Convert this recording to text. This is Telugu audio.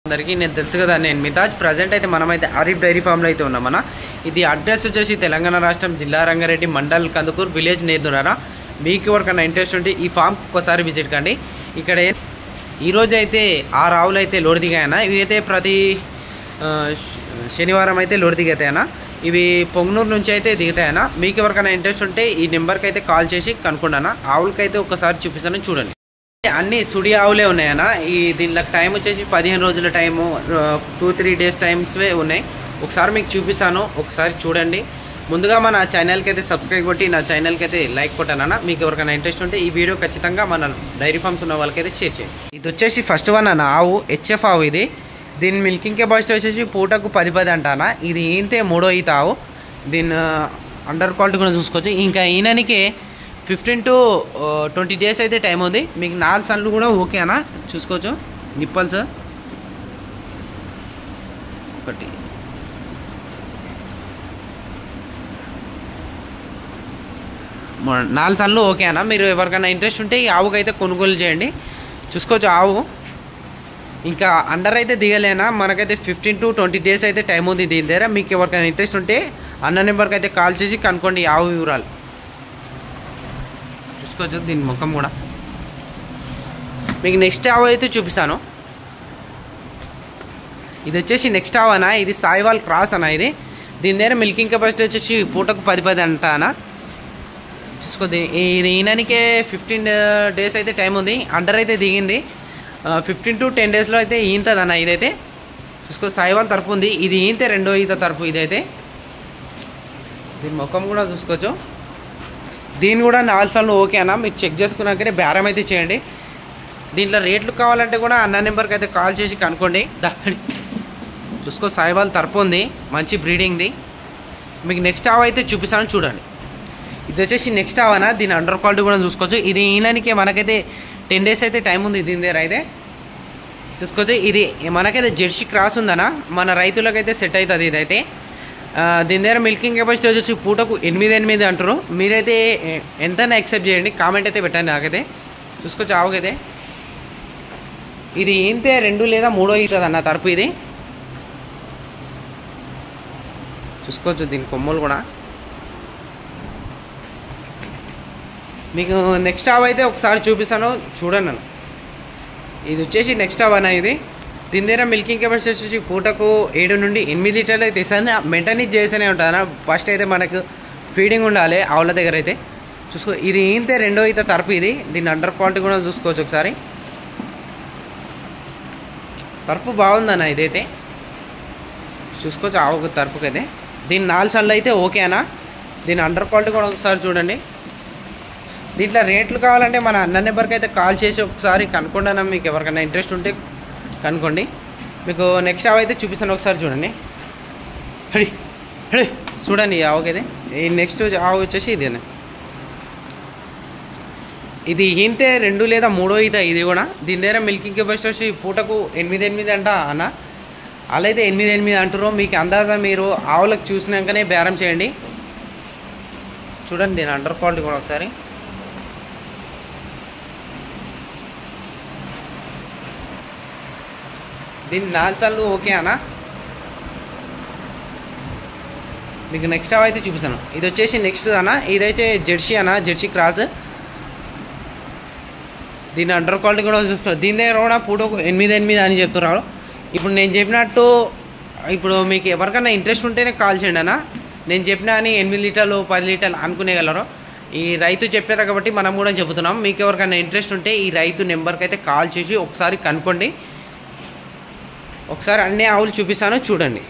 అందరికీ నేను తెలుసు కదా, నేను మితాజ్. ప్రజెంట్ అయితే మనమైతే ఆరిఫ్ డైరీ ఫామ్లో అయితే ఉన్నామన్నా. ఇది అడ్రస్ వచ్చేసి తెలంగాణ రాష్ట్రం, జిల్లా రంగారెడ్డి, మండల్ కందుకూరు, విలేజ్ నేదురారా. మీకు ఎవరికైనా ఇంట్రెస్ట్ ఉంటే ఈ ఫామ్ ఒకసారి విజిట్ కండి. ఇక్కడ ఈరోజు అయితే 6 ఆవులు అయితే లోడ్ దిగాయన్నా. ఇవి అయితే ప్రతి శనివారం అయితే లోడ్ దిగుతాయన్నా. ఇవి పొంగనూరు నుంచి అయితే దిగుతాయన్నా. మీకు ఎవరికైనా ఇంట్రెస్ట్ ఉంటే ఈ నెంబర్కి అయితే కాల్ చేసి కనుక్కోండి. ఆవులకైతే ఒకసారి చూపిస్తాను, చూడండి. అన్నీ సుడి ఆవులే ఉన్నాయన్నా. దీనిలో టైం వచ్చేసి 15 రోజుల టైము, 2-3 డేస్ టైమ్స్వే ఉన్నాయి. ఒకసారి మీకు చూపిస్తాను, ఒకసారి చూడండి. ముందుగా మన ఛానల్కి అయితే సబ్స్క్రైబ్ కొట్టి నా ఛానల్కి అయితే లైక్ కొట్టానన్నా. మీకు ఎవరికైనా ఇంట్రెస్ట్ ఉంటే ఈ వీడియో ఖచ్చితంగా మన డైరీ ఫార్మ్స్ ఉన్న వాళ్ళకైతే షేర్ చేయండి. ఇది వచ్చేసి ఫస్ట్ వన్ అన్న ఆవు, హెచ్ఎఫ్ ఆవు. ఇది దీని మిల్కింగ్ కెపాసిటీ వచ్చేసి పూటకు 10 అంటానా. ఇది ఈంతే 3వ ఈత ఆవు. దీని అండర్ క్వాలిటీ కూడా చూసుకోవచ్చు. ఇంకా ఈయననికి 15 to 20 డేస్ అయితే టైం ఉంది. మీకు 4 సన్లు కూడా ఓకేనా, చూసుకోవచ్చు. నిప్పల్స్ ఒకటి, 4 సన్లు ఓకేనా. మీరు ఎవరికైనా ఇంట్రెస్ట్ ఉంటే ఈ ఆవుకి అయితే కొనుగోలు చేయండి. చూసుకోవచ్చు ఆవు. ఇంకా అండర్ అయితే దిగలేనా, మనకైతే 15 to 20 డేస్ అయితే టైం ఉంది దీని దగ్గర. మీకు ఎవరికైనా ఇంట్రెస్ట్ ఉంటే అన్న నెంబర్కి అయితే కాల్ చేసి కనుక్కోండి ఈ ఆవు వివరాలు. చూసుకోవచ్చు దీని ముఖం కూడా. మీకు నెక్స్ట్ ఆవు అయితే చూపిస్తాను. ఇది వచ్చేసి నెక్స్ట్ ఆవు అన్న. ఇది సాయివాల్ క్రాస్ అన్న. దీని దగ్గర మిల్కింగ్ కెపాసిటీ వచ్చేసి పూటకు 10 అంటానా. చూసుకో, ఇది ఈయనకే 15 డేస్ అయితే టైం ఉంది. అండర్ అయితే దిగింది. 15 to 10 డేస్లో అయితే ఈంతది అన్న. ఇదైతే చూసుకో, సాయివాల్ తరపు ఉంది. ఇది ఈంతే 2వ ఈత తరపు. ఇదైతే దీని ముఖం కూడా చూసుకోవచ్చు. దీని కూడా 4 సార్లు ఓకే అన్న. మీరు చెక్ చేసుకున్నాకనే బేరం అయితే చేయండి. దీంట్లో రేట్లు కావాలంటే కూడా అన్న నెంబర్కి అయితే కాల్ చేసి కనుక్కోండి. చూసుకో, సాయివాల్ తరపు ఉంది, మంచి బ్రీడింగ్ది. మీకు నెక్స్ట్ ఆవు అయితే చూపిస్తాను, చూడండి. ఇది వచ్చేసి నెక్స్ట్ ఆవు అన్న. దీని అండర్ క్వాలిటీ కూడా చూసుకోవచ్చు. ఇది ఈయనకి మనకైతే 10 డేస్ అయితే టైం ఉంది దీని దగ్గర అయితే. చూసుకోవచ్చు, ఇది మనకైతే జెర్సీ క్రాస్ ఉందన్న. మన రైతులకైతే సెట్ అవుతుంది ఇదైతే. దీని దగ్గర మిల్కింగ్ కెపాసిటీ వచ్చేసి పూటకు 8 అంటారు. మీరైతే ఎంతైనా యాక్సెప్ట్ చేయండి, కామెంట్ అయితే పెట్టండి నాకైతే. చూసుకోవచ్చు ఆవుకైతే. ఇది ఇంతే 2 లేదా 3వ అవుతుంది అన్న తరపు. ఇది చూసుకోవచ్చు దీని కొమ్మలు కూడా. మీకు నెక్స్ట్ ఆవు అయితే ఒకసారి చూపిస్తాను, చూడండి నన్ను. ఇది వచ్చేసి నెక్స్ట్ ఆవు అన్న. దీని దగ్గర మిల్కింగ్ కెపాసిటీ వచ్చి పూటకు 7 నుండి 8 లీటర్లు అయితే ఇస్తుంది. మెయింటైన్ చేస్తూనే ఉంటుంది అన్న. ఫస్ట్ అయితే మనకు ఫీడింగ్ ఉండాలి ఆవుల దగ్గర అయితే. చూసుకో, ఇది ఈంతే 2వ ఈత తరపు. దీని అండర్ క్వాలిటీ కూడా చూసుకోవచ్చు ఒకసారి. తరపు బాగుందన్న ఇదైతే. చూసుకోవచ్చు ఆవు తరపుకైతే. దీని 4 సార్లు అయితే ఓకే అన్న. దీని అండర్ క్వాలిటీ కూడా ఒకసారి చూడండి. దీంట్లో రేట్లు కావాలంటే మన అన్న నెంబర్కి అయితే కాల్ చేసి ఒకసారి కనుక్కోండి అన్న. మీకు ఎవరికైనా ఇంట్రెస్ట్ ఉంటే కనుక్కోండి. మీకు నెక్స్ట్ ఆవు అయితే చూపిస్తాను, ఒకసారి చూడండి. చూడండి ఈ ఆవుకైతే. ఈ నెక్స్ట్ ఆవు వచ్చేసి ఇది అన్న. ఇది ఇంతే 2 లేదా 3వ ఈత. ఇది కూడా దీని దగ్గర మిల్కింగ్ కెపాసిటీ వచ్చి పూటకు 8 అంట అన్న. అలా అయితే 8 అంటారు. మీకు అందాజా మీరు ఆవులకు చూసినాకనే బేరం చేయండి. చూడండి దీని అండర్ క్వాలిటీ కూడా ఒకసారి. దీని 4 సార్లు ఓకే అన్న. మీకు నెక్స్ట్ ఆవు అయితే చూపిస్తాను. ఇది వచ్చేసి నెక్స్ట్ అన్న. ఇదైతే జెర్సీ అన్న, జెర్సీ క్రాస్. దీని అండర్ క్వాలిటీ కూడా చూసుకోండి. దీని దగ్గర కూడా పూటకు 8 అని చెప్తున్నారు. ఇప్పుడు నేను చెప్పినట్టు, ఇప్పుడు మీకు ఎవరికైనా ఇంట్రెస్ట్ ఉంటేనే కాల్ చేయండి అన్న. నేను చెప్పినా అని 8 లీటర్లు 10 లీటర్లు అనుకునేగలరు. ఈ రైతు చెప్పారు కాబట్టి మనం కూడా చెబుతున్నాం. మీకు ఎవరికైనా ఇంట్రెస్ట్ ఉంటే ఈ రైతు నెంబర్కి అయితే కాల్ చేసి ఒకసారి కనుక్కోండి. ఒకసారి అన్ని ఆవులు చూపిస్తాను, చూడండి.